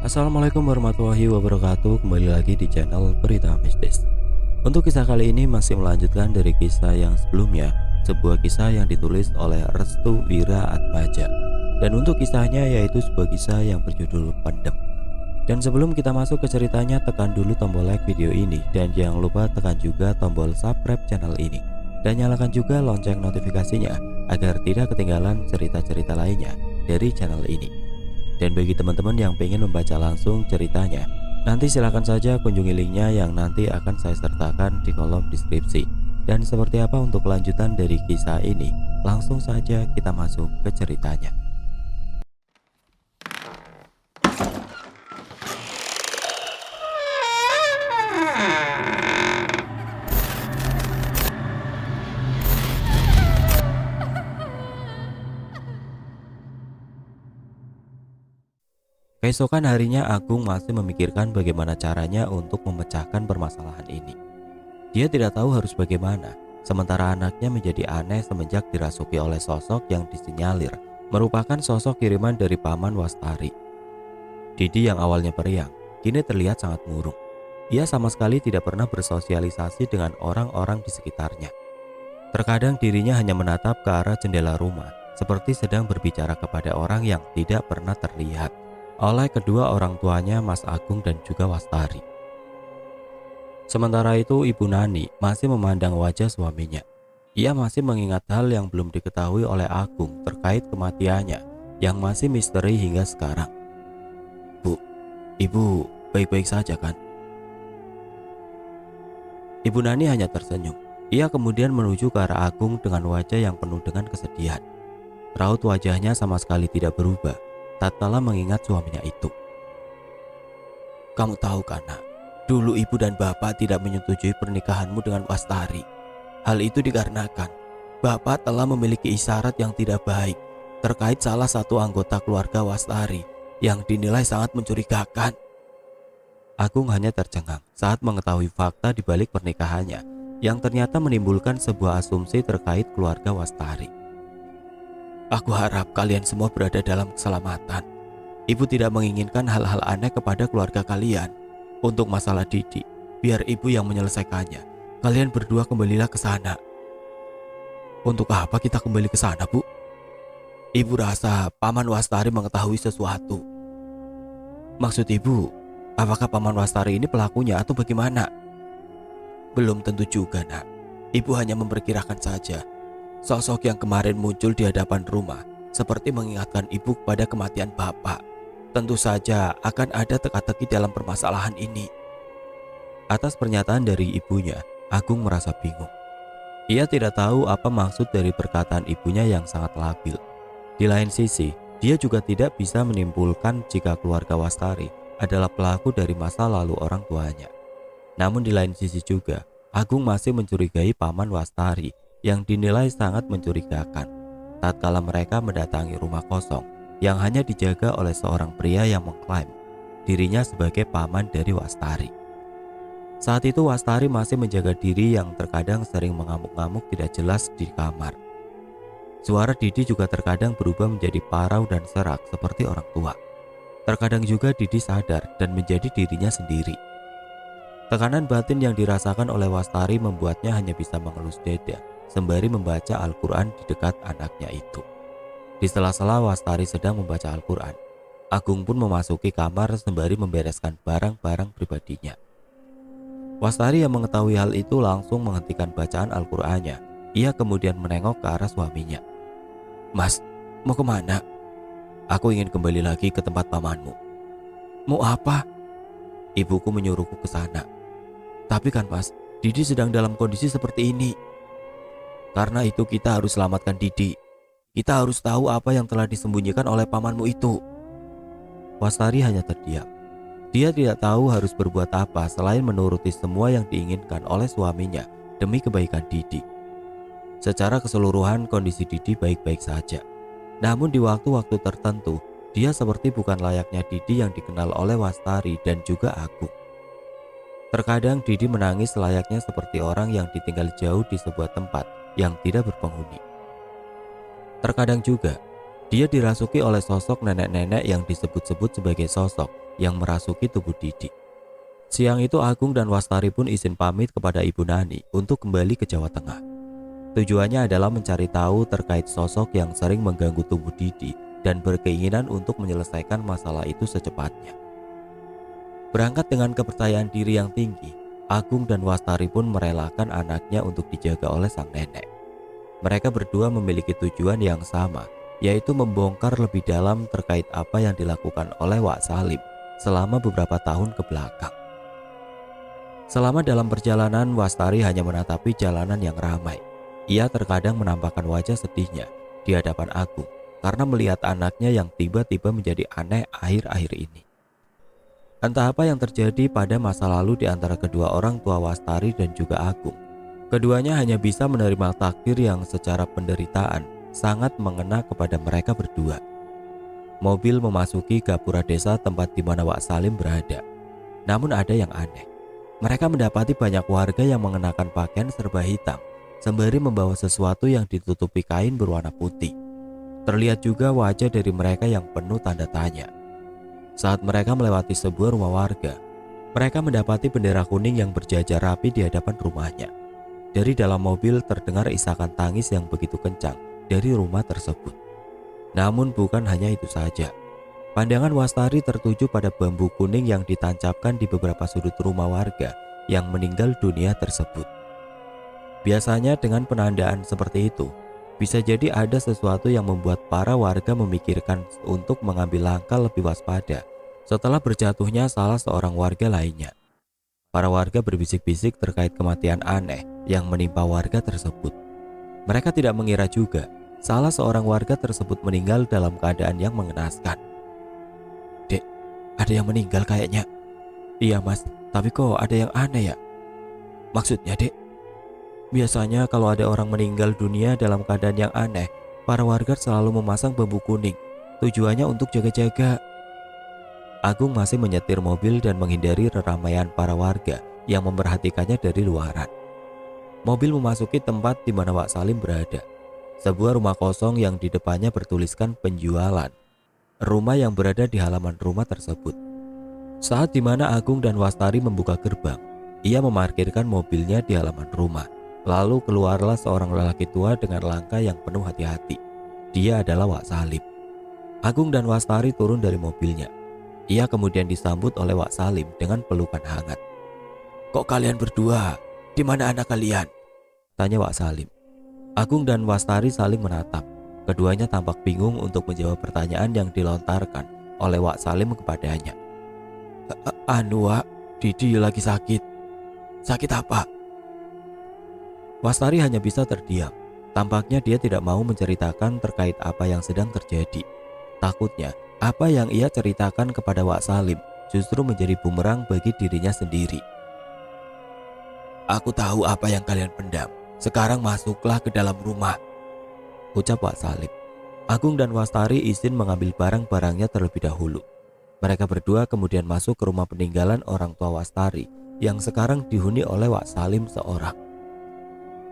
Assalamualaikum warahmatullahi wabarakatuh. Kembali lagi di channel Berita Mistis. Untuk kisah kali ini masih melanjutkan dari kisah yang sebelumnya, sebuah kisah yang ditulis oleh Restu Wira Atmaja. Dan untuk kisahnya yaitu sebuah kisah yang berjudul Pendem. Dan sebelum kita masuk ke ceritanya, tekan dulu tombol like video ini dan jangan lupa tekan juga tombol subscribe channel ini. Dan nyalakan juga lonceng notifikasinya agar tidak ketinggalan cerita-cerita lainnya dari channel ini. Dan bagi teman-teman yang pengen membaca langsung ceritanya, nanti silahkan saja kunjungi linknya yang nanti akan saya sertakan di kolom deskripsi. Dan seperti apa untuk kelanjutan dari kisah ini, langsung saja kita masuk ke ceritanya. Keesokan harinya Agung masih memikirkan bagaimana caranya untuk memecahkan permasalahan ini. Dia tidak tahu harus bagaimana, sementara anaknya menjadi aneh semenjak dirasuki oleh sosok yang disinyalir merupakan sosok kiriman dari paman Wastari. Didi yang awalnya periang, kini terlihat sangat murung. Ia sama sekali tidak pernah bersosialisasi dengan orang-orang di sekitarnya. Terkadang dirinya hanya menatap ke arah jendela rumah, seperti sedang berbicara kepada orang yang tidak pernah terlihat oleh kedua orang tuanya, Mas Agung dan juga Wastari. Sementara itu Ibu Nani masih memandang wajah suaminya. Ia masih mengingat hal yang belum diketahui oleh Agung terkait kematiannya yang masih misteri hingga sekarang. Bu, Ibu baik-baik saja kan? Ibu Nani hanya tersenyum. Ia kemudian menuju ke arah Agung dengan wajah yang penuh dengan kesedihan. Raut wajahnya sama sekali tidak berubah tatkala mengingat suaminya itu. Kamu tahu kan, Nak, dulu ibu dan bapak tidak menyetujui pernikahanmu dengan Wastari. Hal itu dikarenakan bapak telah memiliki isyarat yang tidak baik terkait salah satu anggota keluarga Wastari yang dinilai sangat mencurigakan. Agung hanya tercengang saat mengetahui fakta di balik pernikahannya yang ternyata menimbulkan sebuah asumsi terkait keluarga Wastari. Aku harap kalian semua berada dalam keselamatan. Ibu tidak menginginkan hal-hal aneh kepada keluarga kalian. Untuk masalah Didi, biar ibu yang menyelesaikannya. Kalian berdua kembalilah ke sana. Untuk apa kita kembali ke sana, Bu? Ibu rasa Paman Wastari mengetahui sesuatu. Maksud ibu, apakah Paman Wastari ini pelakunya atau bagaimana? Belum tentu juga, Nak. Ibu hanya memperkirakan saja. Sosok yang kemarin muncul di hadapan rumah seperti mengingatkan ibu kepada kematian bapak. Tentu saja akan ada teka-teki dalam permasalahan ini. Atas pernyataan dari ibunya, Agung merasa bingung. Ia tidak tahu apa maksud dari perkataan ibunya yang sangat labil. Di lain sisi, dia juga tidak bisa menimbulkan jika keluarga Wastari adalah pelaku dari masa lalu orang tuanya. Namun di lain sisi juga, Agung masih mencurigai Paman Wastari yang dinilai sangat mencurigakan tatkala mereka mendatangi rumah kosong yang hanya dijaga oleh seorang pria yang mengklaim dirinya sebagai paman dari Wastari. Saat itu Wastari masih menjaga diri yang terkadang sering mengamuk-ngamuk tidak jelas di kamar. Suara Didi juga terkadang berubah menjadi parau dan serak seperti orang tua. Terkadang juga Didi sadar dan menjadi dirinya sendiri. Tekanan batin yang dirasakan oleh Wastari membuatnya hanya bisa mengelus dada sembari membaca Al-Quran di dekat anaknya itu. Di sela-sela Wastari sedang membaca Al-Quran, Agung pun memasuki kamar sembari membereskan barang-barang pribadinya. Wastari yang mengetahui hal itu langsung menghentikan bacaan Al-Qurannya. Ia kemudian menengok ke arah suaminya. Mas, mau kemana? Aku ingin kembali lagi ke tempat pamanmu. Mau apa? Ibuku menyuruhku ke sana. Tapi kan Mas, Didi sedang dalam kondisi seperti ini. Karena itu kita harus selamatkan Didi. Kita harus tahu apa yang telah disembunyikan oleh pamanmu itu. Wastari hanya terdiam. Dia tidak tahu harus berbuat apa selain menuruti semua yang diinginkan oleh suaminya demi kebaikan Didi. Secara keseluruhan kondisi Didi baik-baik saja. Namun di waktu-waktu tertentu, dia seperti bukan layaknya Didi yang dikenal oleh Wastari dan juga Agung. Terkadang Didi menangis layaknya seperti orang yang ditinggal jauh di sebuah tempat yang tidak berpenghuni. Terkadang juga dia dirasuki oleh sosok nenek-nenek yang disebut-sebut sebagai sosok yang merasuki tubuh Didi. Siang itu Agung dan Wastari pun izin pamit kepada Ibu Nani untuk kembali ke Jawa Tengah. Tujuannya adalah mencari tahu terkait sosok yang sering mengganggu tubuh Didi dan berkeinginan untuk menyelesaikan masalah itu secepatnya. Berangkat dengan kepercayaan diri yang tinggi, Agung dan Wastari pun merelakan anaknya untuk dijaga oleh sang nenek. Mereka berdua memiliki tujuan yang sama, yaitu membongkar lebih dalam terkait apa yang dilakukan oleh Wak Salim selama beberapa tahun ke belakang. Selama dalam perjalanan, Wastari hanya menatapi jalanan yang ramai. Ia terkadang menampakkan wajah sedihnya di hadapan Agung karena melihat anaknya yang tiba-tiba menjadi aneh akhir-akhir ini. Entah apa yang terjadi pada masa lalu di antara kedua orang tua Wastari dan juga Agung. Keduanya hanya bisa menerima takdir yang secara penderitaan sangat mengena kepada mereka berdua. Mobil memasuki gapura desa tempat di mana Wak Salim berada. Namun ada yang aneh. Mereka mendapati banyak warga yang mengenakan pakaian serba hitam, sembari membawa sesuatu yang ditutupi kain berwarna putih. Terlihat juga wajah dari mereka yang penuh tanda tanya. Saat mereka melewati sebuah rumah warga, mereka mendapati bendera kuning yang berjajar rapi di hadapan rumahnya. Dari dalam mobil terdengar isakan tangis yang begitu kencang dari rumah tersebut. Namun bukan hanya itu saja. Pandangan Wastari tertuju pada bambu kuning yang ditancapkan di beberapa sudut rumah warga yang meninggal dunia tersebut. Biasanya dengan penandaan seperti itu, bisa jadi ada sesuatu yang membuat para warga memikirkan untuk mengambil langkah lebih waspada setelah berjatuhnya salah seorang warga lainnya. Para warga berbisik-bisik terkait kematian aneh yang menimpa warga tersebut. Mereka tidak mengira juga salah seorang warga tersebut meninggal dalam keadaan yang mengenaskan. "Dek, ada yang meninggal kayaknya." "Iya mas, tapi kok ada yang aneh ya?" "Maksudnya dek?" "Biasanya kalau ada orang meninggal dunia dalam keadaan yang aneh, para warga selalu memasang bambu kuning. Tujuannya untuk jaga-jaga." Agung masih menyetir mobil dan menghindari keramaian para warga yang memperhatikannya dari luaran. Mobil memasuki tempat di mana Wak Salim berada. Sebuah rumah kosong yang di depannya bertuliskan penjualan. Rumah yang berada di halaman rumah tersebut. Saat di mana Agung dan Wastari membuka gerbang, ia memarkirkan mobilnya di halaman rumah. Lalu keluarlah seorang lelaki tua dengan langkah yang penuh hati-hati. Dia adalah Wak Salim. Agung dan Wastari turun dari mobilnya. Ia kemudian disambut oleh Wak Salim dengan pelukan hangat. "Kok kalian berdua? Di mana anak kalian?" tanya Wak Salim. Agung dan Wastari saling menatap. Keduanya tampak bingung untuk menjawab pertanyaan yang dilontarkan oleh Wak Salim kepadanya. "Anu Wak, Didi lagi sakit." "Sakit apa?" Wastari hanya bisa terdiam. Tampaknya dia tidak mau menceritakan terkait apa yang sedang terjadi. Takutnya apa yang ia ceritakan kepada Wak Salim justru menjadi bumerang bagi dirinya sendiri. "Aku tahu apa yang kalian pendam. Sekarang masuklah ke dalam rumah," ucap Wak Salim. Agung dan Wastari izin mengambil barang-barangnya terlebih dahulu. Mereka berdua kemudian masuk ke rumah peninggalan orang tua Wastari yang sekarang dihuni oleh Wak Salim seorang.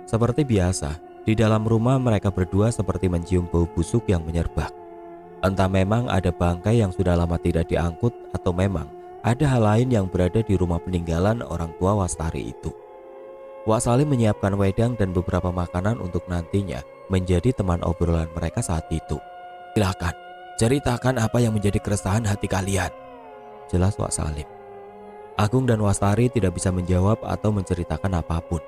Seperti biasa, di dalam rumah mereka berdua seperti mencium bau busuk yang menyerbak. Entah memang ada bangkai yang sudah lama tidak diangkut atau memang ada hal lain yang berada di rumah peninggalan orang tua Wastari itu. Wak Salim menyiapkan wedang dan beberapa makanan untuk nantinya menjadi teman obrolan mereka saat itu. "Silakan, ceritakan apa yang menjadi keresahan hati kalian," jelas Wak Salim. Agung dan Wastari tidak bisa menjawab atau menceritakan apapun.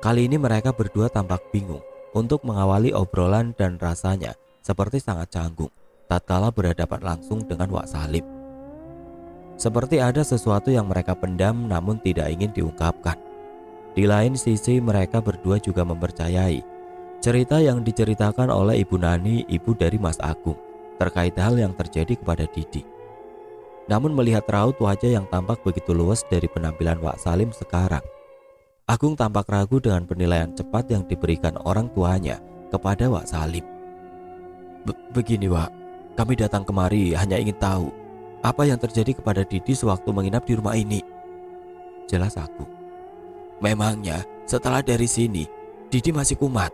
Kali ini mereka berdua tampak bingung untuk mengawali obrolan dan rasanya seperti sangat canggung tatkala berhadapan langsung dengan Wak Salim. Seperti ada sesuatu yang mereka pendam namun tidak ingin diungkapkan. Di lain sisi mereka berdua juga mempercayai cerita yang diceritakan oleh Ibu Nani, ibu dari Mas Agung, terkait hal yang terjadi kepada Didi. Namun melihat raut wajah yang tampak begitu luas dari penampilan Wak Salim sekarang, Agung tampak ragu dengan penilaian cepat yang diberikan orang tuanya kepada Wak Salim. Begini Wak, kami datang kemari hanya ingin tahu apa yang terjadi kepada Didi sewaktu menginap di rumah ini," jelas Agung. "Memangnya setelah dari sini Didi masih kumat?"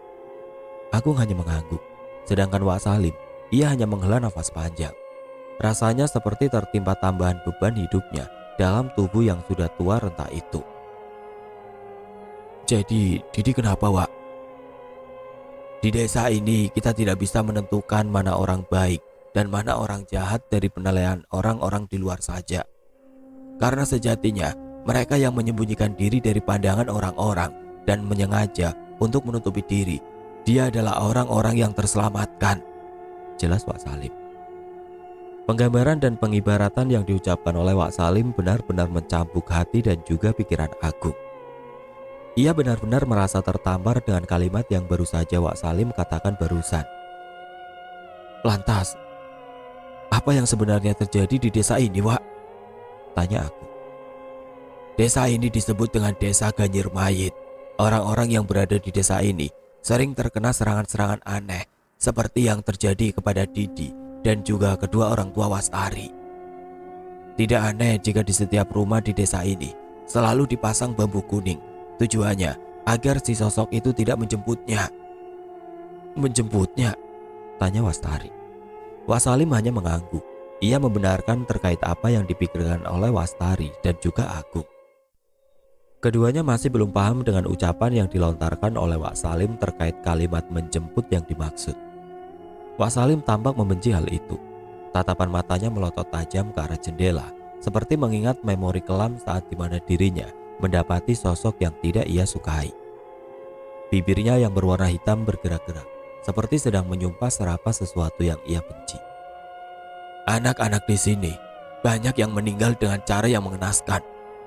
Agung hanya mengangguk. Sedangkan Wak Salim, ia hanya menghela nafas panjang. Rasanya seperti tertimpa tambahan beban hidupnya dalam tubuh yang sudah tua renta itu. Jadi, Didi kenapa, Wak? Di desa ini kita tidak bisa menentukan mana orang baik dan mana orang jahat dari penilaian orang-orang di luar saja. Karena sejatinya mereka yang menyembunyikan diri dari pandangan orang-orang dan menyengaja untuk menutupi diri, dia adalah orang-orang yang terselamatkan. Jelas Wak Salim. Penggambaran dan pengibaratan yang diucapkan oleh Wak Salim benar-benar mencambuk hati dan juga pikiran Agung. Ia benar-benar merasa tertampar dengan kalimat yang baru saja Wak Salim katakan barusan. Lantas, apa yang sebenarnya terjadi di desa ini, Wak? Tanya aku. Desa ini disebut dengan Desa Ganyir Mayit. Orang-orang yang berada di desa ini sering terkena serangan-serangan aneh seperti yang terjadi kepada Didi dan juga kedua orang tua Wastari. Tidak aneh jika di setiap rumah di desa ini selalu dipasang bambu kuning. Tujuannya agar si sosok itu tidak menjemputnya. Menjemputnya? Tanya Wastari. Wak Salim hanya mengangguk. Ia membenarkan terkait apa yang dipikirkan oleh Wastari dan juga Agung. Keduanya masih belum paham dengan ucapan yang dilontarkan oleh Wak Salim terkait kalimat menjemput yang dimaksud. Wak Salim tampak membenci hal itu. Tatapan matanya melotot tajam ke arah jendela, seperti mengingat memori kelam saat dimana dirinya mendapati sosok yang tidak ia sukai. Bibirnya yang berwarna hitam bergerak-gerak, seperti sedang menyumpah serapah sesuatu yang ia benci. Anak-anak di sini banyak yang meninggal dengan cara yang mengenaskan.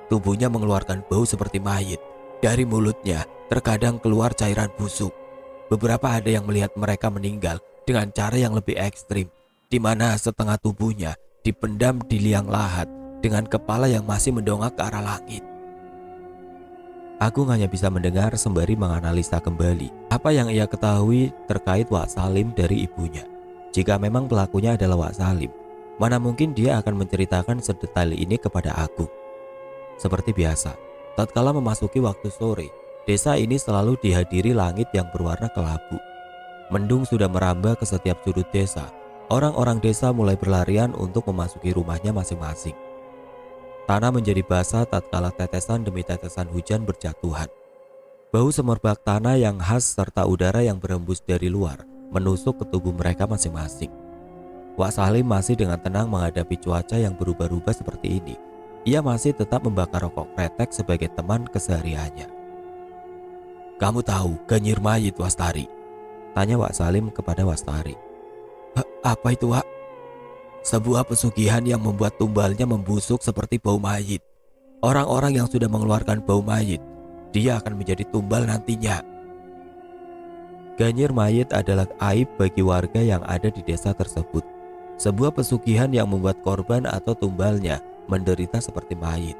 Tubuhnya mengeluarkan bau seperti mayit. Dari mulutnya terkadang keluar cairan busuk. Beberapa ada yang melihat mereka meninggal dengan cara yang lebih ekstrim, di mana setengah tubuhnya dipendam di liang lahat dengan kepala yang masih mendongak ke arah langit. Agung hanya bisa mendengar sembari menganalisa kembali apa yang ia ketahui terkait Wak Salim dari ibunya. Jika memang pelakunya adalah Wak Salim, mana mungkin dia akan menceritakan sedetail ini kepada Agung. Seperti biasa, tatkala memasuki waktu sore, desa ini selalu dihadiri langit yang berwarna kelabu. Mendung sudah merambah ke setiap sudut desa. Orang-orang desa mulai berlarian untuk memasuki rumahnya masing-masing. Tanah menjadi basah tatkala tetesan demi tetesan hujan berjatuhan. Bau semerbak tanah yang khas serta udara yang berhembus dari luar menusuk ke tubuh mereka masing-masing. Wak Salim masih dengan tenang menghadapi cuaca yang berubah-ubah seperti ini. Ia masih tetap membakar rokok kretek sebagai teman kesehariannya. Kamu tahu Ganyir Mayit, Wastari? Tanya Wak Salim kepada Wastari. Apa itu, Wak? Sebuah pesugihan yang membuat tumbalnya membusuk seperti bau mayit. Orang-orang yang sudah mengeluarkan bau mayit, dia akan menjadi tumbal nantinya. Ganyir Mayit adalah aib bagi warga yang ada di desa tersebut. Sebuah pesugihan yang membuat korban atau tumbalnya menderita seperti mayit.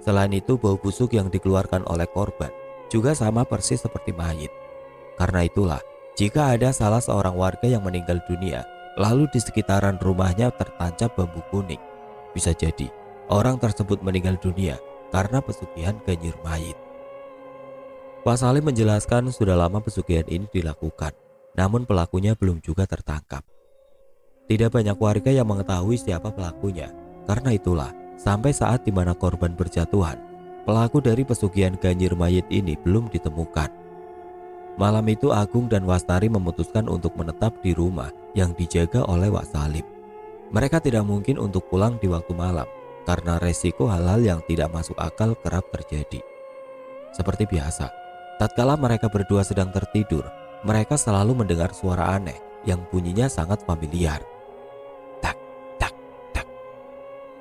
Selain itu, bau busuk yang dikeluarkan oleh korban juga sama persis seperti mayit. Karena itulah, jika ada salah seorang warga yang meninggal dunia, lalu di sekitaran rumahnya tertancap bambu kuning, bisa jadi orang tersebut meninggal dunia karena pesugihan Ganyir Mayit. Pak Salim menjelaskan sudah lama pesugihan ini dilakukan, namun pelakunya belum juga tertangkap. Tidak banyak warga yang mengetahui siapa pelakunya. Karena itulah, sampai saat di mana korban berjatuhan, pelaku dari pesugihan Ganyir Mayit ini belum ditemukan. Malam itu Agung dan Wastari memutuskan untuk menetap di rumah yang dijaga oleh Wak Salim. Mereka tidak mungkin untuk pulang di waktu malam karena resiko hal-hal yang tidak masuk akal kerap terjadi. Seperti biasa, tatkala mereka berdua sedang tertidur, mereka selalu mendengar suara aneh yang bunyinya sangat familiar. Tak, tak, tak.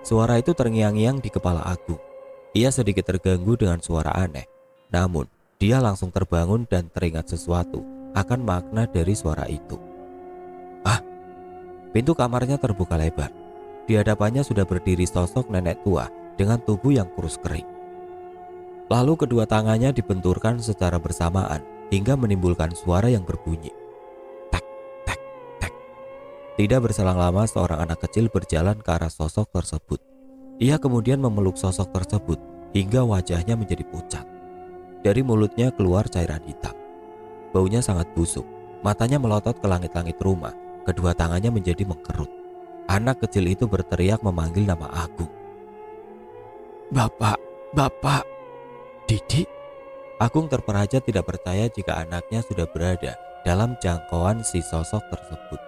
Suara itu terngiang-ngiang di kepala Agung. Ia sedikit terganggu dengan suara aneh. Namun, dia langsung terbangun dan teringat sesuatu akan makna dari suara itu. Pintu kamarnya terbuka lebar. Di hadapannya sudah berdiri sosok nenek tua dengan tubuh yang kurus kering. Lalu kedua tangannya dibenturkan secara bersamaan hingga menimbulkan suara yang berbunyi. Tak, tak, tak. Tidak berselang lama seorang anak kecil berjalan ke arah sosok tersebut. Ia kemudian memeluk sosok tersebut hingga wajahnya menjadi pucat. Dari mulutnya keluar cairan hitam. Baunya sangat busuk. Matanya melotot ke langit-langit rumah. Kedua tangannya menjadi mengkerut. Anak kecil itu berteriak memanggil nama Agung. "Bapak, Bapak, Didi." Agung terperaja tidak percaya jika anaknya sudah berada dalam jangkauan si sosok tersebut.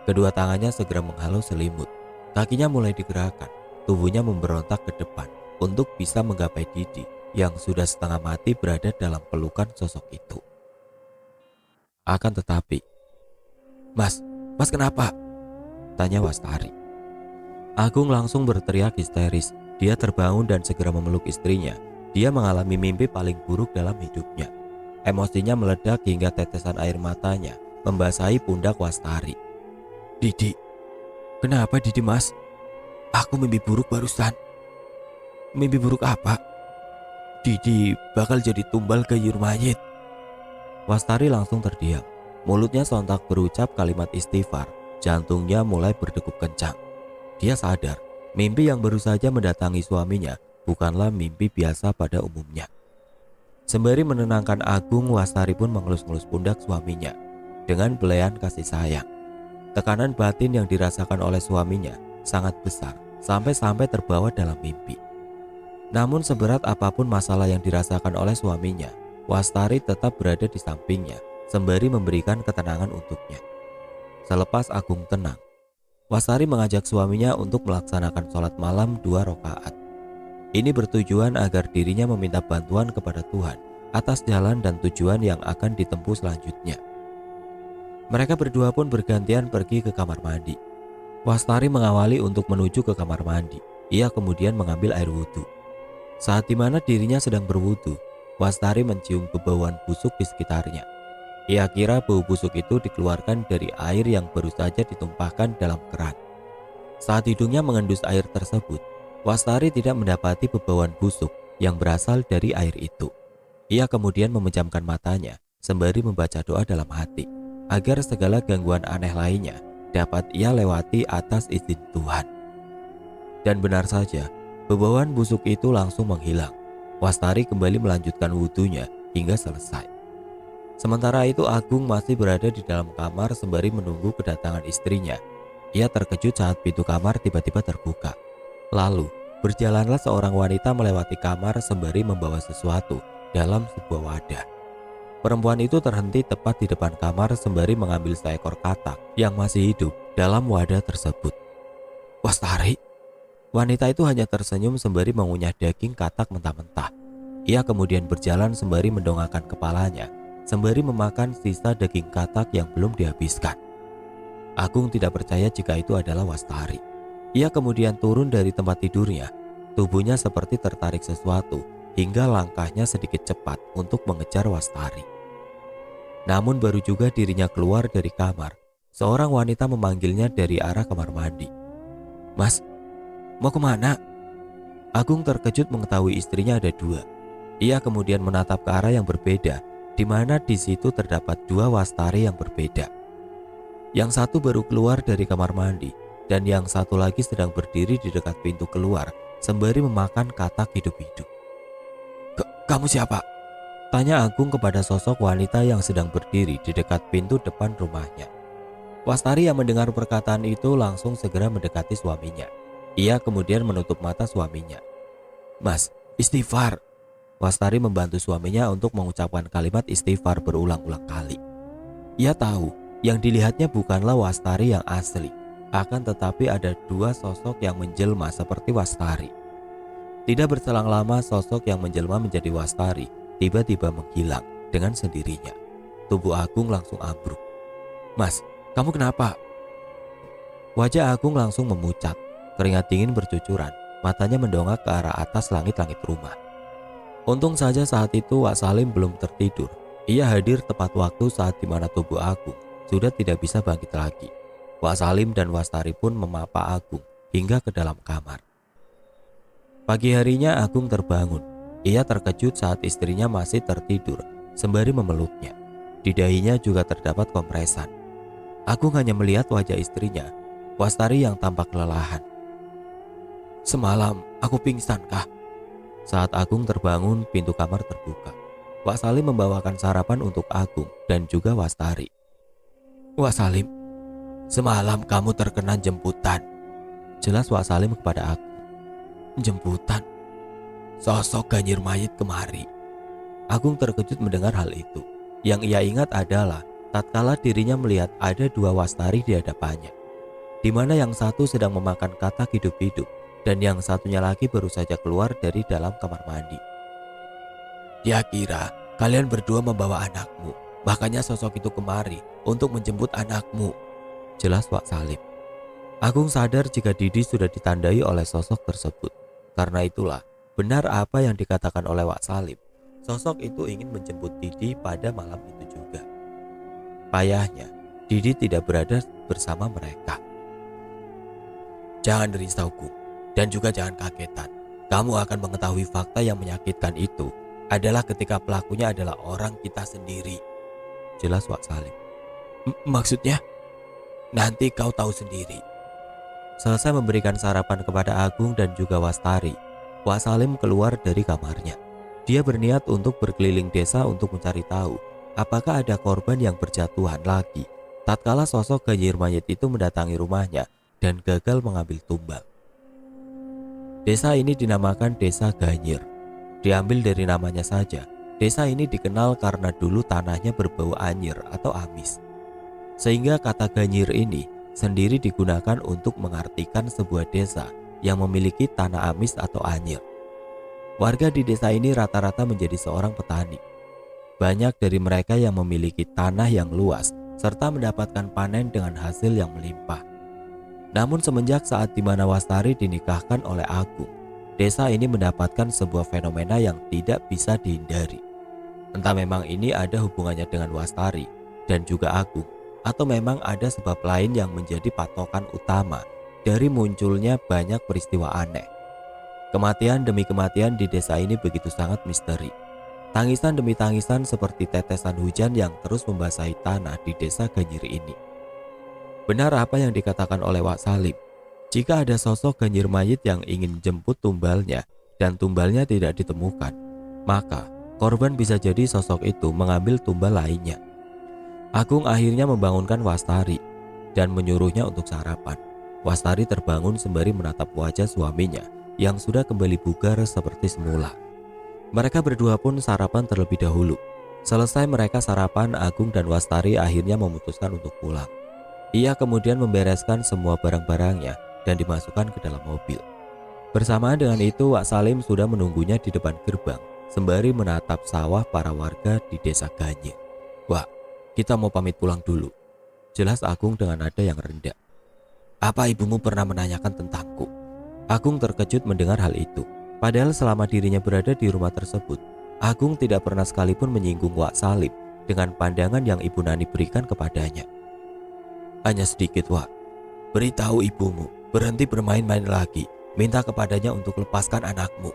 Kedua tangannya segera menghalau selimut. Kakinya mulai digerakkan, tubuhnya memberontak ke depan untuk bisa menggapai Didi yang sudah setengah mati berada dalam pelukan sosok itu. Akan tetapi, Mas kenapa?" tanya Wastari. Agung langsung berteriak histeris. Dia terbangun dan segera memeluk istrinya. Dia mengalami mimpi paling buruk dalam hidupnya. Emosinya meledak hingga tetesan air matanya membasahi pundak Wastari. "Didi, kenapa Didi Mas? Aku mimpi buruk barusan." "Mimpi buruk apa?" "Didi bakal jadi tumbal gayur mayit." Wastari langsung terdiam. Mulutnya sontak berucap kalimat istighfar. Jantungnya mulai berdegup kencang. Dia sadar mimpi yang baru saja mendatangi suaminya bukanlah mimpi biasa pada umumnya. Sembari menenangkan Agung, Wastari pun mengelus-ngelus pundak suaminya dengan belayan kasih sayang. Tekanan batin yang dirasakan oleh suaminya sangat besar sampai-sampai terbawa dalam mimpi. Namun seberat apapun masalah yang dirasakan oleh suaminya, Wastari tetap berada di sampingnya sembari memberikan ketenangan untuknya. Selepas Agung tenang, Wastari mengajak suaminya untuk melaksanakan sholat malam 2 rakaat. Ini bertujuan agar dirinya meminta bantuan kepada Tuhan atas jalan dan tujuan yang akan ditempuh selanjutnya. Mereka berdua pun bergantian pergi ke kamar mandi. Wastari mengawali untuk menuju ke kamar mandi. Ia kemudian mengambil air wudhu. Saat dimana dirinya sedang berwudhu, Wastari mencium bebauan busuk di sekitarnya. Ia kira bau busuk itu dikeluarkan dari air yang baru saja ditumpahkan dalam keran. Saat hidungnya mengendus air tersebut, Wastari tidak mendapati bebauan busuk yang berasal dari air itu. Ia kemudian memejamkan matanya sembari membaca doa dalam hati agar segala gangguan aneh lainnya dapat ia lewati atas izin Tuhan. Dan benar saja, bebauan busuk itu langsung menghilang. Wastari kembali melanjutkan wudhunya hingga selesai. Sementara itu Agung masih berada di dalam kamar sembari menunggu kedatangan istrinya. Ia terkejut saat pintu kamar tiba-tiba terbuka. Lalu berjalanlah seorang wanita melewati kamar sembari membawa sesuatu dalam sebuah wadah. Perempuan itu terhenti tepat di depan kamar sembari mengambil seekor katak yang masih hidup dalam wadah tersebut. "Wastari?" Wanita itu hanya tersenyum sembari mengunyah daging katak mentah-mentah. Ia kemudian berjalan sembari mendongakkan kepalanya sembari memakan sisa daging katak yang belum dihabiskan. Agung tidak percaya jika itu adalah Wastari. Ia kemudian turun dari tempat tidurnya. Tubuhnya seperti tertarik sesuatu hingga langkahnya sedikit cepat untuk mengejar Wastari. Namun baru juga dirinya keluar dari kamar, seorang wanita memanggilnya dari arah kamar mandi. "Mas, mau kemana?" Agung terkejut mengetahui istrinya ada 2. Ia kemudian menatap ke arah yang berbeda, di mana di situ terdapat 2 Wastari yang berbeda. Yang satu baru keluar dari kamar mandi dan yang satu lagi sedang berdiri di dekat pintu keluar sembari memakan katak hidup-hidup. "Kamu siapa?" tanya Agung kepada sosok wanita yang sedang berdiri di dekat pintu depan rumahnya. Wastari yang mendengar perkataan itu langsung segera mendekati suaminya. Ia kemudian menutup mata suaminya. "Mas, istighfar." Wastari membantu suaminya untuk mengucapkan kalimat istighfar berulang-ulang kali. Ia tahu yang dilihatnya bukanlah Wastari yang asli, akan tetapi ada 2 sosok yang menjelma seperti Wastari. Tidak berselang lama sosok yang menjelma menjadi Wastari tiba-tiba menghilang dengan sendirinya. Tubuh Agung langsung ambruk. "Mas, kamu kenapa?" Wajah Agung langsung memucat, keringat dingin bercucuran, matanya mendongak ke arah atas langit-langit rumah. Untung saja saat itu Wak Salim belum tertidur. Ia hadir tepat waktu saat dimana tubuh Agung sudah tidak bisa bangkit lagi. Wak Salim dan Wastari pun memapa Agung hingga ke dalam kamar. Pagi harinya Agung terbangun. Ia terkejut saat istrinya masih tertidur sembari memeluknya. Di dahinya juga terdapat kompresan. Agung hanya melihat wajah istrinya, Wastari yang tampak kelelahan. "Semalam aku pingsan kah?" Saat Agung terbangun, pintu kamar terbuka. Wak Salim membawakan sarapan untuk Agung dan juga Wastari. "Wak Salim, Semalam kamu terkena jemputan, jelas Wak Salim kepada aku. Jemputan? Sosok Ganyir mayit kemari. Agung terkejut mendengar hal itu. Yang ia ingat adalah tatkala dirinya melihat ada dua Wastari di hadapannya, di mana yang satu sedang memakan katak hidup-hidup dan yang satunya lagi baru saja keluar dari dalam kamar mandi. Dia kira kalian berdua membawa anakmu, makanya sosok itu kemari untuk menjemput anakmu, jelas Wak Salim. Agung sadar jika Didi sudah ditandai oleh sosok tersebut. Karena itulah benar apa yang dikatakan oleh Wak Salim. Sosok itu ingin menjemput Didi pada malam itu juga. Payahnya, Didi tidak berada bersama mereka. Jangan risau, Gung, dan juga jangan kagetan. Kamu akan mengetahui fakta yang menyakitkan itu adalah ketika pelakunya adalah orang kita sendiri, jelas Wak Salim. Maksudnya? Nanti kau tahu sendiri. Selesai memberikan sarapan kepada Agung dan juga Wastari, Wak Salim keluar dari kamarnya. Dia berniat untuk berkeliling desa untuk mencari tahu apakah ada korban yang berjatuhan lagi tatkala sosok Ganyir mayit itu mendatangi rumahnya dan gagal mengambil tumbal. Desa ini dinamakan Desa Ganyir. Diambil dari namanya saja, desa ini dikenal karena dulu tanahnya berbau anyir atau amis. Sehingga kata Ganyir ini sendiri digunakan untuk mengartikan sebuah desa yang memiliki tanah amis atau anyir. Warga di desa ini rata-rata menjadi seorang petani. Banyak dari mereka yang memiliki tanah yang luas serta mendapatkan panen dengan hasil yang melimpah. Namun semenjak saat di mana Wastari dinikahkan oleh Agung, desa ini mendapatkan sebuah fenomena yang tidak bisa dihindari. Entah memang ini ada hubungannya dengan Wastari dan juga Agung, atau memang ada sebab lain yang menjadi patokan utama dari munculnya banyak peristiwa aneh. Kematian demi kematian di desa ini begitu sangat misteri. Tangisan demi tangisan seperti tetesan hujan yang terus membasahi tanah di desa Ganyir ini. Benar apa yang dikatakan oleh Wak Salim. Jika ada sosok Ganyir mayit yang ingin jemput tumbalnya dan tumbalnya tidak ditemukan, maka korban bisa jadi sosok itu mengambil tumbal lainnya. Agung akhirnya membangunkan Wastari dan menyuruhnya untuk sarapan. Wastari terbangun sembari menatap wajah suaminya yang sudah kembali bugar seperti semula. Mereka berdua pun sarapan terlebih dahulu. Selesai mereka sarapan, Agung dan Wastari akhirnya memutuskan untuk pulang. Ia kemudian membereskan semua barang-barangnya dan dimasukkan ke dalam mobil. Bersamaan dengan itu, Wak Salim sudah menunggunya di depan gerbang sembari menatap sawah para warga di desa Ganyir. Wak, kita mau pamit pulang dulu, jelas Agung dengan nada yang rendah. Apa ibumu pernah menanyakan tentangku? Agung terkejut mendengar hal itu. Padahal selama dirinya berada di rumah tersebut, Agung tidak pernah sekalipun menyinggung Wak Salim dengan pandangan yang Ibu Nani berikan kepadanya. Hanya sedikit, Wak. Beritahu ibumu berhenti bermain-main lagi. Minta kepadanya untuk lepaskan anakmu.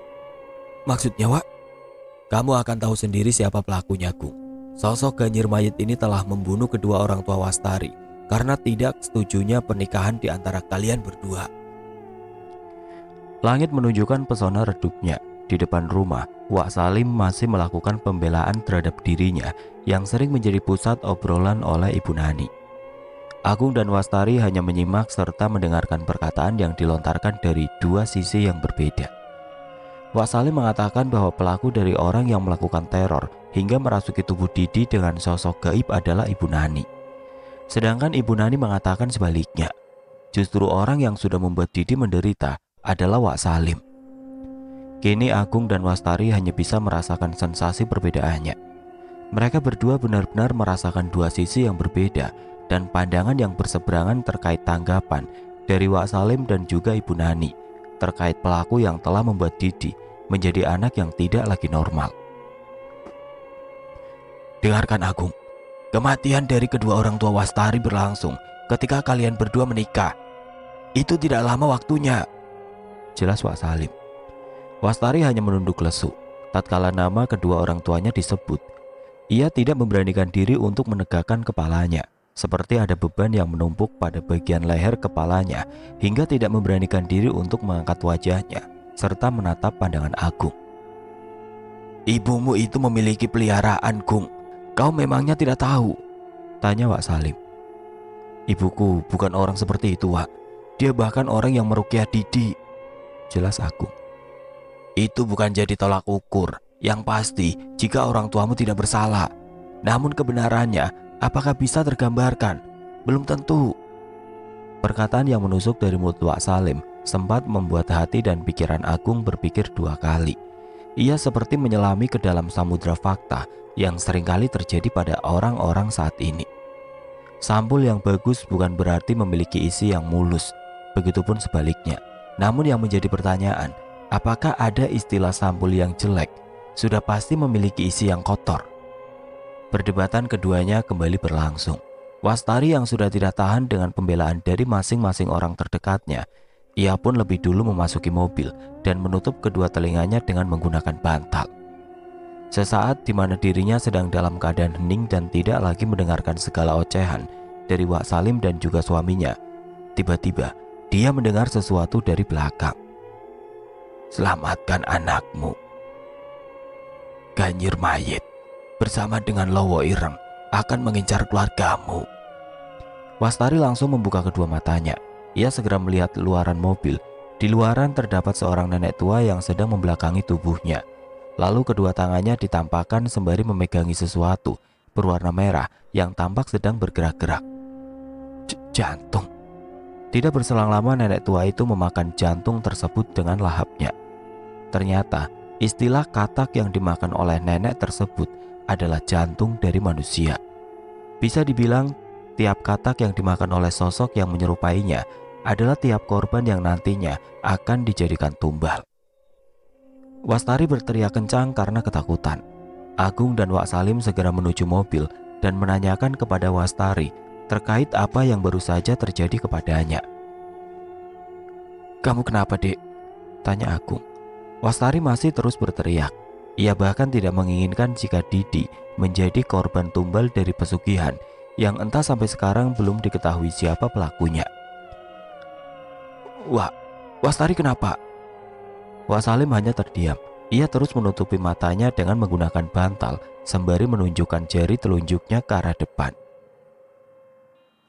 Maksudnya, Wak? Kamu akan tahu sendiri siapa pelakunya, Gung. Sosok Ganyir mayit ini telah membunuh kedua orang tua Wastari karena tidak setujunya pernikahan di antara kalian berdua. Langit menunjukkan pesona redupnya. Di depan rumah, Wak Salim masih melakukan pembelaan terhadap dirinya yang sering menjadi pusat obrolan oleh Ibu Nani. Agung dan Wastari hanya menyimak serta mendengarkan perkataan yang dilontarkan dari dua sisi yang berbeda. Wak Salim mengatakan bahwa pelaku dari orang yang melakukan teror hingga merasuki tubuh Didi dengan sosok gaib adalah Ibu Nani. Sedangkan Ibu Nani mengatakan sebaliknya. Justru orang yang sudah membuat Didi menderita adalah Wak Salim. Kini Agung dan Wastari hanya bisa merasakan sensasi perbedaannya. Mereka berdua benar-benar merasakan dua sisi yang berbeda dan pandangan yang berseberangan terkait tanggapan dari Wak Salim dan juga Ibu Nani terkait pelaku yang telah membuat Didi menjadi anak yang tidak lagi normal. Dengarkan Agung, kematian dari kedua orang tua Wastari berlangsung ketika kalian berdua menikah. Itu tidak lama waktunya, jelas Wak Salim. Wastari hanya menunduk lesu. Tatkala nama kedua orang tuanya disebut, ia tidak memberanikan diri untuk menegakkan kepalanya, seperti ada beban yang menumpuk pada bagian leher kepalanya hingga tidak memberanikan diri untuk mengangkat wajahnya serta menatap pandangan Agung. Ibumu itu memiliki peliharaan, Gung. Kau memangnya tidak tahu? Tanya Wak Salim. Ibuku bukan orang seperti itu, Wak. Dia bahkan orang yang meruqyah Didi. Jelas Agung. Itu bukan jadi tolak ukur. Yang pasti, jika orang tuamu tidak bersalah. Namun kebenarannya, apakah bisa tergambarkan? Belum tentu. Perkataan yang menusuk dari mulut Wak Salim sempat membuat hati dan pikiran Agung berpikir dua kali. Ia seperti menyelami ke dalam samudra fakta yang seringkali terjadi pada orang-orang saat ini. Sampul yang bagus bukan berarti memiliki isi yang mulus, begitupun sebaliknya. Namun yang menjadi pertanyaan, apakah ada istilah sampul yang jelek sudah pasti memiliki isi yang kotor? Perdebatan keduanya kembali berlangsung. Wastari yang sudah tidak tahan dengan pembelaan dari masing-masing orang terdekatnya, ia pun lebih dulu memasuki mobil dan menutup kedua telinganya dengan menggunakan bantal. Sesaat di mana dirinya sedang dalam keadaan hening dan tidak lagi mendengarkan segala ocehan dari Wak Salim dan juga suaminya, tiba-tiba dia mendengar sesuatu dari belakang. "Selamatkan anakmu. Ganyir Mayit bersama dengan Lowo Ireng akan mengincar keluargamu." Wastari langsung membuka kedua matanya. Ia segera melihat luaran mobil. Di luaran terdapat seorang nenek tua yang sedang membelakangi tubuhnya. Lalu kedua tangannya ditampakkan sembari memegangi sesuatu berwarna merah yang tampak sedang bergerak-gerak. Jantung. Tidak berselang lama nenek tua itu memakan jantung tersebut dengan lahapnya. Ternyata istilah katak yang dimakan oleh nenek tersebut adalah jantung dari manusia. Bisa dibilang tiap katak yang dimakan oleh sosok yang menyerupainya adalah tiap korban yang nantinya akan dijadikan tumbal. Wastari berteriak kencang karena ketakutan. Agung dan Wak Salim segera menuju mobil dan menanyakan kepada Wastari terkait apa yang baru saja terjadi kepadanya. "Kamu kenapa, Dek?" tanya Agung. Wastari masih terus berteriak. Ia bahkan tidak menginginkan jika Didi menjadi korban tumbal dari pesugihan yang entah sampai sekarang belum diketahui siapa pelakunya. Wastari kenapa?" Wak Salim hanya terdiam. Ia terus menutupi matanya dengan menggunakan bantal sembari menunjukkan jari telunjuknya ke arah depan.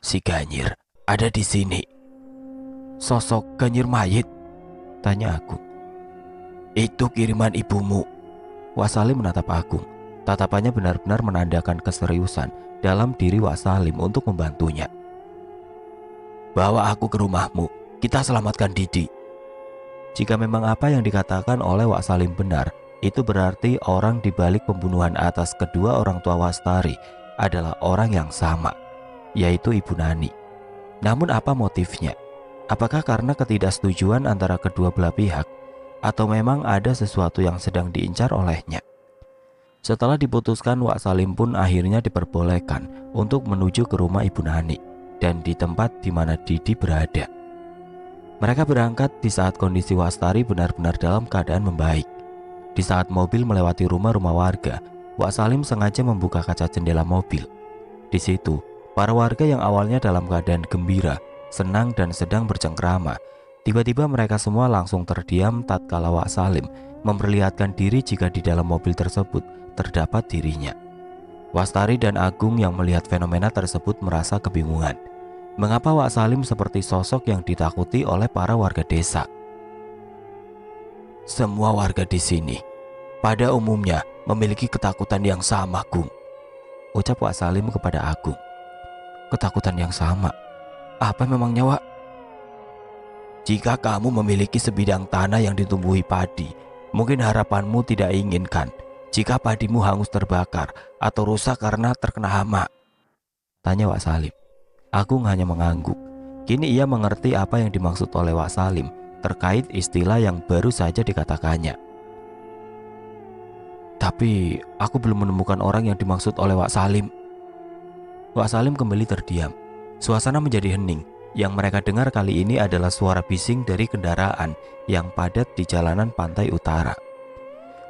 "Si Ganyir ada di sini." "Sosok Ganyir Mayit?" tanya Agung. "Itu kiriman ibumu." Wak Salim menatap Agung. Tatapannya benar-benar menandakan keseriusan dalam diri Wak Salim untuk membantunya. "Bawa aku ke rumahmu. Kita selamatkan Didi." Jika memang apa yang dikatakan oleh Wak Salim benar, itu berarti orang di balik pembunuhan atas kedua orang tua Wastari adalah orang yang sama, yaitu Ibu Nani. Namun apa motifnya? Apakah karena ketidaksetujuan antara kedua belah pihak, atau memang ada sesuatu yang sedang diincar olehnya? Setelah diputuskan, Wak Salim pun akhirnya diperbolehkan untuk menuju ke rumah Ibu Nani dan di tempat di mana Didi berada. Mereka berangkat di saat kondisi Wastari benar-benar dalam keadaan membaik. Di saat mobil melewati rumah-rumah warga, Wak Salim sengaja membuka kaca jendela mobil. Di situ, para warga yang awalnya dalam keadaan gembira, senang dan sedang bercengkrama, tiba-tiba mereka semua langsung terdiam tatkala Wak Salim memperlihatkan diri jika di dalam mobil tersebut terdapat dirinya. Wastari dan Agung yang melihat fenomena tersebut merasa kebingungan. Mengapa Wak Salim seperti sosok yang ditakuti oleh para warga desa? "Semua warga di sini pada umumnya memiliki ketakutan yang sama, Gung," ucap Wak Salim kepada Agung. "Ketakutan yang sama? Apa memangnya, Wak?" "Jika kamu memiliki sebidang tanah yang ditumbuhi padi, mungkin harapanmu tidak inginkan jika padimu hangus terbakar atau rusak karena terkena hama," tanya Wak Salim. Agung hanya mengangguk. Kini ia mengerti apa yang dimaksud oleh Wak Salim terkait istilah yang baru saja dikatakannya. "Tapi aku belum menemukan orang yang dimaksud oleh Wak Salim." Wak Salim kembali terdiam. Suasana menjadi hening. Yang mereka dengar kali ini adalah suara bising dari kendaraan yang padat di jalanan pantai utara.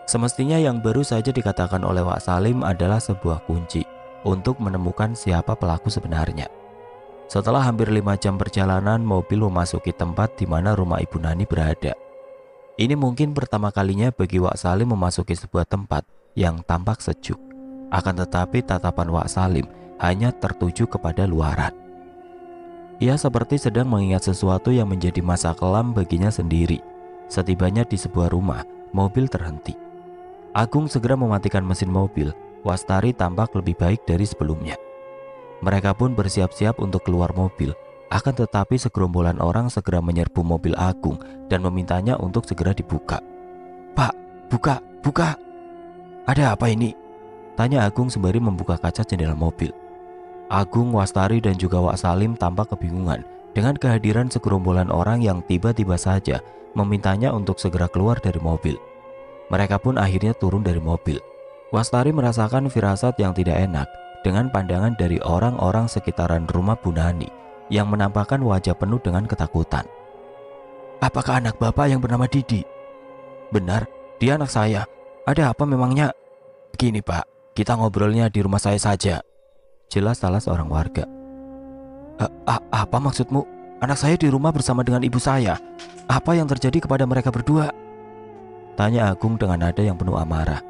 Semestinya yang baru saja dikatakan oleh Wak Salim adalah sebuah kunci untuk menemukan siapa pelaku sebenarnya. Setelah hampir 5 jam perjalanan, mobil memasuki tempat di mana rumah Ibu Nani berada. Ini mungkin pertama kalinya bagi Wak Salim memasuki sebuah tempat yang tampak sejuk. Akan tetapi tatapan Wak Salim hanya tertuju kepada luaran. Ia seperti sedang mengingat sesuatu yang menjadi masa kelam baginya sendiri. Setibanya di sebuah rumah, mobil terhenti. Agung segera mematikan mesin mobil. Wastari tampak lebih baik dari sebelumnya. Mereka pun bersiap-siap untuk keluar mobil. Akan tetapi segerombolan orang segera menyerbu mobil Agung dan memintanya untuk segera dibuka. "Pak, buka, buka." "Ada apa ini?" tanya Agung sembari membuka kaca jendela mobil. Agung, Wastari, dan juga Wak Salim tampak kebingungan dengan kehadiran segerombolan orang yang tiba-tiba saja memintanya untuk segera keluar dari mobil. Mereka pun akhirnya turun dari mobil. Wastari merasakan firasat yang tidak enak dengan pandangan dari orang-orang sekitaran rumah Bu Nani yang menampakkan wajah penuh dengan ketakutan. "Apakah anak bapak yang bernama Didi?" "Benar, dia anak saya. Ada apa memangnya?" "Gini pak, kita ngobrolnya di rumah saya saja," jelas salah seorang warga. Apa maksudmu? Anak saya di rumah bersama dengan ibu saya. Apa yang terjadi kepada mereka berdua?" tanya Agung dengan nada yang penuh amarah.